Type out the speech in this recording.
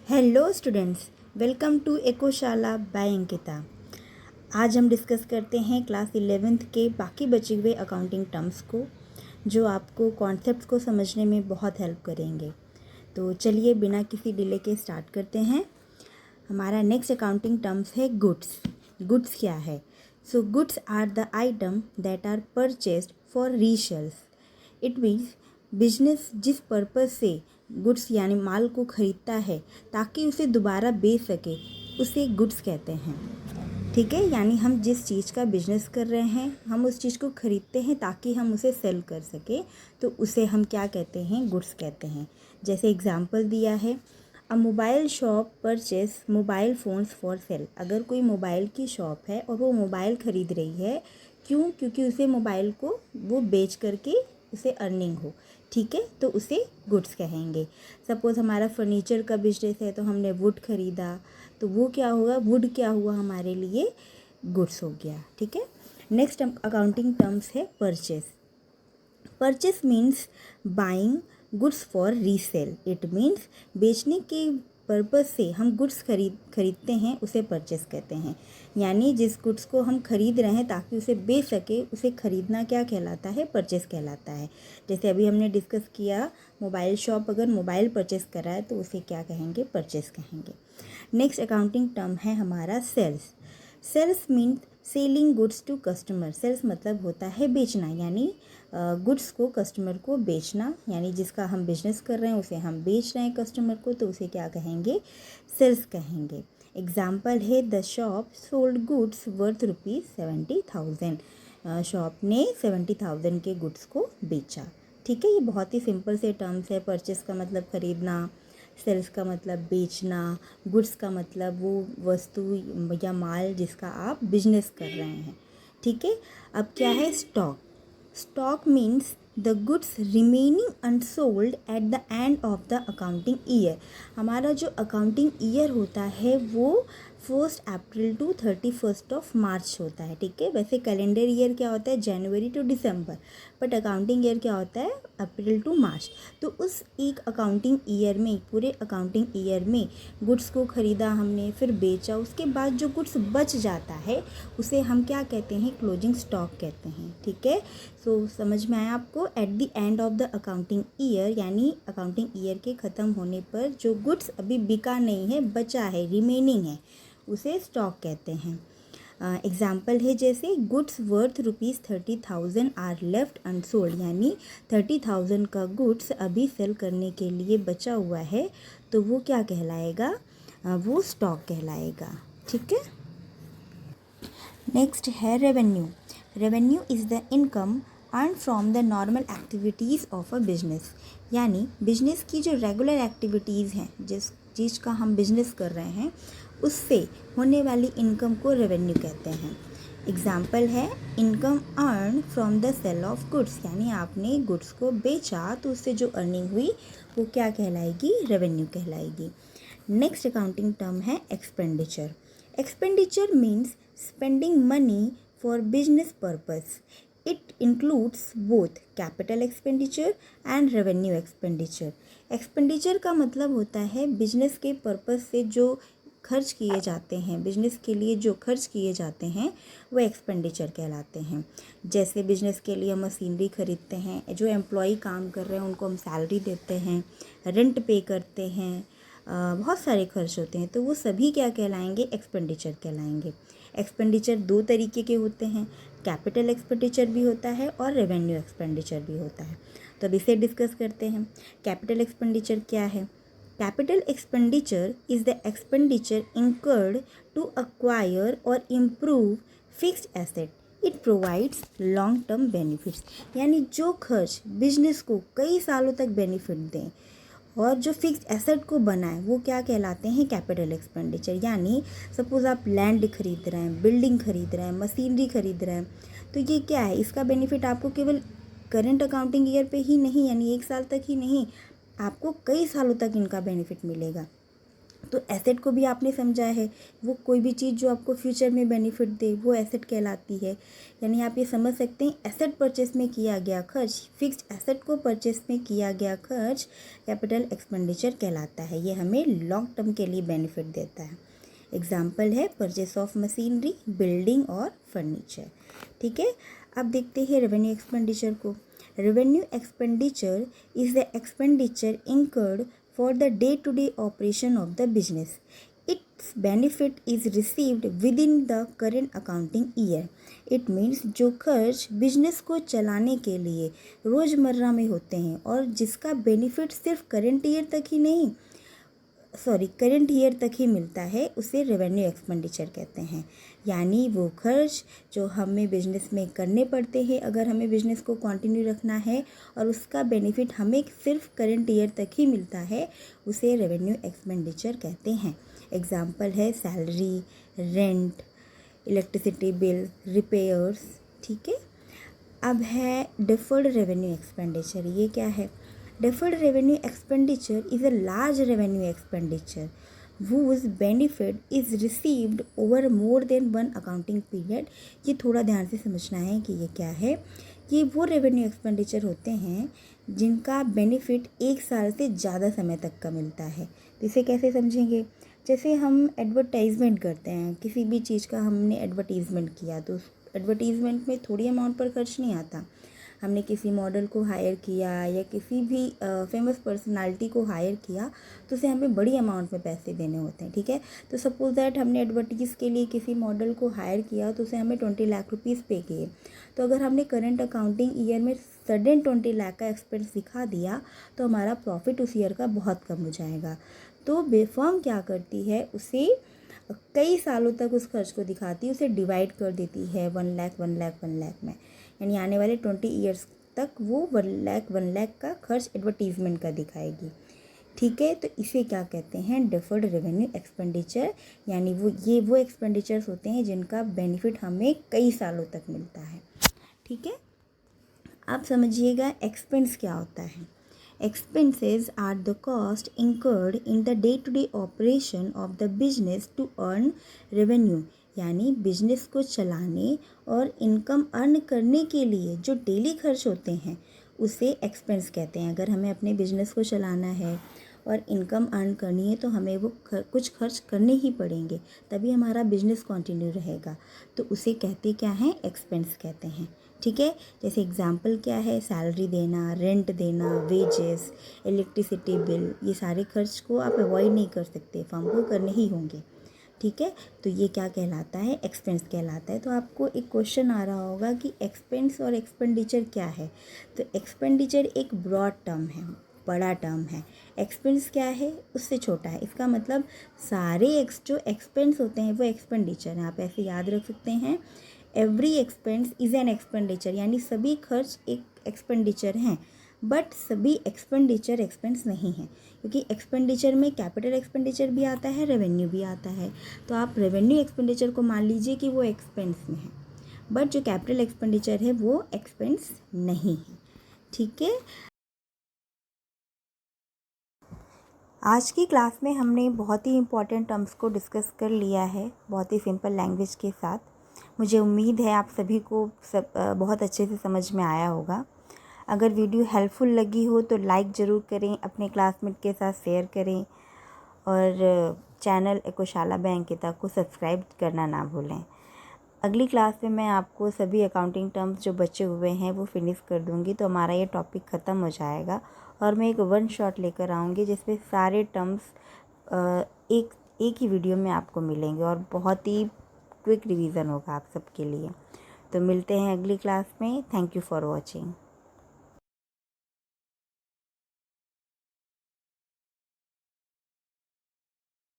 Hello students, welcome to Ekoshala by Ankita. आज हम discuss करते हैं क्लास 11th के बाकी बचे हुए अकाउंटिंग टर्म्स को, जो आपको कॉन्सेप्ट्स को समझने में बहुत हेल्प करेंगे। तो चलिए बिना किसी डिले के स्टार्ट करते हैं। हमारा नेक्स्ट अकाउंटिंग टर्म्स है गुड्स। गुड्स क्या है? So goods are the item that are purchased for resales. It means business जिस पर्पज़ से गुड्स यानी माल को ख़रीदता है ताकि उसे दोबारा बेच सके, उसे गुड्स कहते हैं। ठीक है, यानी हम जिस चीज़ का बिजनेस कर रहे हैं, हम उस चीज़ को ख़रीदते हैं ताकि हम उसे सेल कर सके, तो उसे हम क्या कहते हैं? गुड्स कहते हैं। जैसे एग्जांपल दिया है, अ mobile shop purchase mobile phones for sale. अगर कोई मोबाइल की शॉप है और वो मोबाइल ख़रीद रही है, क्यों? क्योंकि उसे मोबाइल को वो बेच करके उसे अर्निंग हो। ठीक है, तो उसे गुड्स कहेंगे। सपोज़ हमारा फर्नीचर का बिजनेस है, तो हमने वुड ख़रीदा, तो वो क्या होगा? वुड क्या हुआ हमारे लिए? गुड्स हो गया। ठीक है, नेक्स्ट अकाउंटिंग टर्म्स है purchase. Purchase means buying goods for resale. It means बेचने के पर्पज़ से हम गुड्स खरीदते हैं, उसे परचेस कहते हैं। यानी जिस गुड्स को हम खरीद रहे हैं ताकि उसे बेच सके, उसे खरीदना क्या कहलाता है? परचेस कहलाता है। जैसे अभी हमने डिस्कस किया, मोबाइल शॉप अगर मोबाइल परचेस करा है तो उसे क्या कहेंगे? परचेस कहेंगे। नेक्स्ट अकाउंटिंग टर्म है हमारा sales. Sales means selling goods to customer. Sales मतलब होता है बेचना, यानी गुड्स को कस्टमर को बेचना, यानी जिसका हम बिजनेस कर रहे हैं उसे हम बेच रहे हैं कस्टमर को, तो उसे क्या कहेंगे? सेल्स कहेंगे। एग्जाम्पल है, the shop sold goods worth ₹70,000। Shop ने 70,000 के गुड्स को बेचा। ठीक है, ये बहुत ही सिंपल से टर्म्स है। परचेस का मतलब खरीदना, सेल्स का मतलब बेचना, गुड्स का मतलब वो वस्तु या माल जिसका आप बिजनेस कर रहे हैं। ठीक है, अब क्या है? Stock. Stock means the goods remaining unsold at the end of the accounting year. हमारा जो अकाउंटिंग ईयर होता है वो 1 अप्रैल टू 31 मार्च होता है। ठीक है, वैसे कैलेंडर ईयर क्या होता है? January to December, but accounting year क्या होता है? April to March. तो उस एक अकाउंटिंग ईयर में, पूरे अकाउंटिंग ईयर में गुड्स को ख़रीदा हमने, फिर बेचा, उसके बाद जो गुड्स बच जाता है उसे हम क्या कहते हैं? क्लोजिंग स्टॉक कहते हैं। ठीक है, सो समझ में आया आपको? At the end of the accounting year, यानी अकाउंटिंग ईयर के ख़त्म होने पर जो गुड्स अभी बिका नहीं है, बचा है, रिमेनिंग है, उसे स्टॉक कहते हैं। एग्जाम्पल है जैसे, goods worth ₹30,000 are left unsold, यानी 30,000 का गुड्स अभी सेल करने के लिए बचा हुआ है, तो वो क्या कहलाएगा? वो स्टॉक कहलाएगा। ठीक है, नेक्स्ट है revenue. Revenue is the income earn from the normal activities of a business. यानी बिजनेस की जो रेगुलर एक्टिविटीज़ हैं, जिस चीज़ का हम बिजनेस कर रहे हैं, उससे होने वाली इनकम को रेवेन्यू कहते हैं। एग्जाम्पल है, income earn from the sale of goods, यानी आपने गुड्स को बेचा तो उससे जो अर्निंग हुई वो क्या कहलाएगी? रेवेन्यू कहलाएगी। नेक्स्ट अकाउंटिंग टर्म है expenditure. Expenditure means spending money for business purpose. It includes both capital expenditure and revenue expenditure. Expenditure का मतलब होता है बिजनेस के पर्पस से जो खर्च किए जाते हैं, बिजनेस के लिए जो खर्च किए जाते हैं वो एक्सपेंडिचर कहलाते हैं। जैसे बिजनेस के लिए हम मशीनरी खरीदते हैं, जो एम्प्लॉई काम कर रहे हैं उनको हम सैलरी देते हैं, रेंट पे करते हैं, बहुत सारे खर्च होते हैं, तो वो सभी क्या कहलाएंगे? एक्सपेंडिचर कहलाएंगे। एक्सपेंडिचर दो तरीके के होते हैं, कैपिटल एक्सपेंडिचर भी होता है और रेवेन्यू एक्सपेंडिचर भी होता है। तो अब इसे डिस्कस करते हैं। कैपिटल एक्सपेंडिचर क्या है? Capital expenditure is the expenditure incurred to acquire or improve fixed asset. It provides long term benefits. यानी जो खर्च बिजनेस को कई सालों तक बेनिफिट दें और जो फिक्स्ड एसेट को बनाए, वो क्या कहलाते हैं? Capital expenditure. यानी सपोज़ आप लैंड खरीद रहे हैं, बिल्डिंग खरीद रहे हैं, मशीनरी खरीद रहे हैं, तो ये क्या है? इसका बेनिफिट आपको केवल करंट अकाउंटिंग ईयर पे ही नहीं, यानी 1 साल तक ही नहीं, आपको कई सालों तक इनका बेनिफिट मिलेगा। तो एसेट को भी आपने समझा है, वो कोई भी चीज़ जो आपको फ्यूचर में बेनिफिट दे वो एसेट कहलाती है। यानी आप ये समझ सकते हैं एसेट परचेस में किया गया खर्च, फिक्स्ड एसेट को परचेस में किया गया खर्च कैपिटल एक्सपेंडिचर कहलाता है। ये हमें लॉन्ग टर्म के लिए बेनिफिट देता है। एग्जाम्पल है परचेस ऑफ मशीनरी, बिल्डिंग और फर्नीचर। ठीक है, अब देखते हैं रेवेन्यू एक्सपेंडिचर को। Revenue expenditure is the expenditure incurred for the day-to-day operation of the business. Its benefit is received within the current accounting year. It means जो खर्च business को चलाने के लिए रोज़मर्रा में होते हैं और जिसका बेनिफिट सिर्फ करंट ईयर तक ही मिलता है, उसे रेवेन्यू एक्सपेंडिचर कहते हैं। यानी वो खर्च जो हमें बिजनेस में करने पड़ते हैं अगर हमें बिजनेस को कंटिन्यू रखना है और उसका बेनिफिट हमें सिर्फ करंट ईयर तक ही मिलता है, उसे रेवेन्यू एक्सपेंडिचर कहते हैं। एग्जाम्पल है salary, rent, electricity bill, repairs. ठीक है, अब है डिफर्ड रेवेन्यू एक्सपेंडिचर। ये क्या है? Deferred revenue expenditure is a large revenue expenditure whose benefit is received over more than one accounting period. ये थोड़ा ध्यान से समझना है कि ये क्या है। ये वो रेवेन्यू एक्सपेंडिचर होते हैं जिनका बेनिफिट एक साल से ज़्यादा समय तक का मिलता है। इसे कैसे समझेंगे? जैसे हम एडवर्टाइजमेंट करते हैं, किसी भी चीज़ का हमने एडवर्टीज़मेंट किया तो उस एडवर्टीज़मेंट में थोड़ी अमाउंट पर खर्च नहीं आता। हमने किसी मॉडल को हायर किया या किसी भी फेमस पर्सनालिटी को हायर किया तो उसे हमें बड़ी अमाउंट में पैसे देने होते हैं। ठीक है, तो सपोज़ दैट हमने एडवर्टीज़ के लिए किसी मॉडल को हायर किया तो उसे हमें 20 लाख रुपीज़ पे किए। तो अगर हमने करंट अकाउंटिंग ईयर में सडन 20 लाख का एक्सपेंस दिखा दिया तो हमारा प्रॉफिट उस ईयर का बहुत कम हो जाएगा। तो फर्म क्या करती है, उसे कई सालों तक उस खर्च को दिखाती है, उसे डिवाइड कर देती है 1 लाख 1 लाख 1 लाख में। यानी आने वाले 20 ईयर्स तक वो 1 लाख का खर्च एडवर्टीज़मेंट का दिखाएगी। ठीक है, तो इसे क्या कहते हैं? Deferred revenue expenditure. यानी वो एक्सपेंडिचर्स होते हैं जिनका बेनिफिट हमें कई सालों तक मिलता है। ठीक है, आप समझिएगा एक्सपेंस क्या होता है। Expenses are the cost incurred in the day-to-day operation of the business to earn revenue. यानी बिजनेस को चलाने और इनकम अर्न करने के लिए जो डेली खर्च होते हैं उसे एक्सपेंस कहते हैं। अगर हमें अपने बिजनेस को चलाना है और इनकम अर्न करनी है तो हमें वो कुछ खर्च करने ही पड़ेंगे, तभी हमारा बिजनेस कंटिन्यू रहेगा। तो उसे कहते क्या हैं? एक्सपेंस कहते हैं। ठीक है, जैसे एग्जाम्पल क्या है? सैलरी देना, रेंट देना, वेजेस, इलेक्ट्रिसिटी बिल, ये सारे खर्च को आप अवॉइड नहीं कर सकते, फर्म को करने ही होंगे। ठीक है, तो ये क्या कहलाता है? एक्सपेंस कहलाता है। तो आपको एक क्वेश्चन आ रहा होगा कि एक्सपेंस और एक्सपेंडिचर क्या है। तो एक्सपेंडिचर एक ब्रॉड टर्म है, बड़ा टर्म है। एक्सपेंस क्या है? उससे छोटा है। इसका मतलब सारे जो एक्सपेंस होते हैं वो एक्सपेंडिचर हैं। आप ऐसे याद रख सकते हैं, every expense is an expenditure. यानी सभी खर्च एक एक्सपेंडिचर हैं, बट सभी एक्सपेंडिचर एक्सपेंस नहीं है, क्योंकि एक्सपेंडिचर में कैपिटल एक्सपेंडिचर भी आता है, रेवेन्यू भी आता है। तो आप रेवेन्यू एक्सपेंडिचर को मान लीजिए कि वो एक्सपेंस में है, बट जो कैपिटल एक्सपेंडिचर है वो एक्सपेंस नहीं है। ठीक है, आज की क्लास में हमने बहुत ही इम्पॉर्टेंट टर्म्स को डिस्कस कर लिया है, बहुत ही सिंपल लैंग्वेज के साथ। मुझे उम्मीद है आप सभी को बहुत अच्छे से समझ में आया होगा। अगर वीडियो हेल्पफुल लगी हो तो लाइक ज़रूर करें, अपने क्लासमेट के साथ शेयर करें और चैनल एकोशाला बाय अंकिता को सब्सक्राइब करना ना भूलें। अगली क्लास में मैं आपको सभी अकाउंटिंग टर्म्स जो बचे हुए हैं वो फिनिश कर दूंगी, तो हमारा ये टॉपिक ख़त्म हो जाएगा और मैं एक 1 शॉट लेकर आऊँगी जिसमें सारे टर्म्स एक ही वीडियो में आपको मिलेंगे और बहुत ही क्विक रिवीजन होगा आप सबके लिए। तो मिलते हैं अगली क्लास में। Thank you for watching.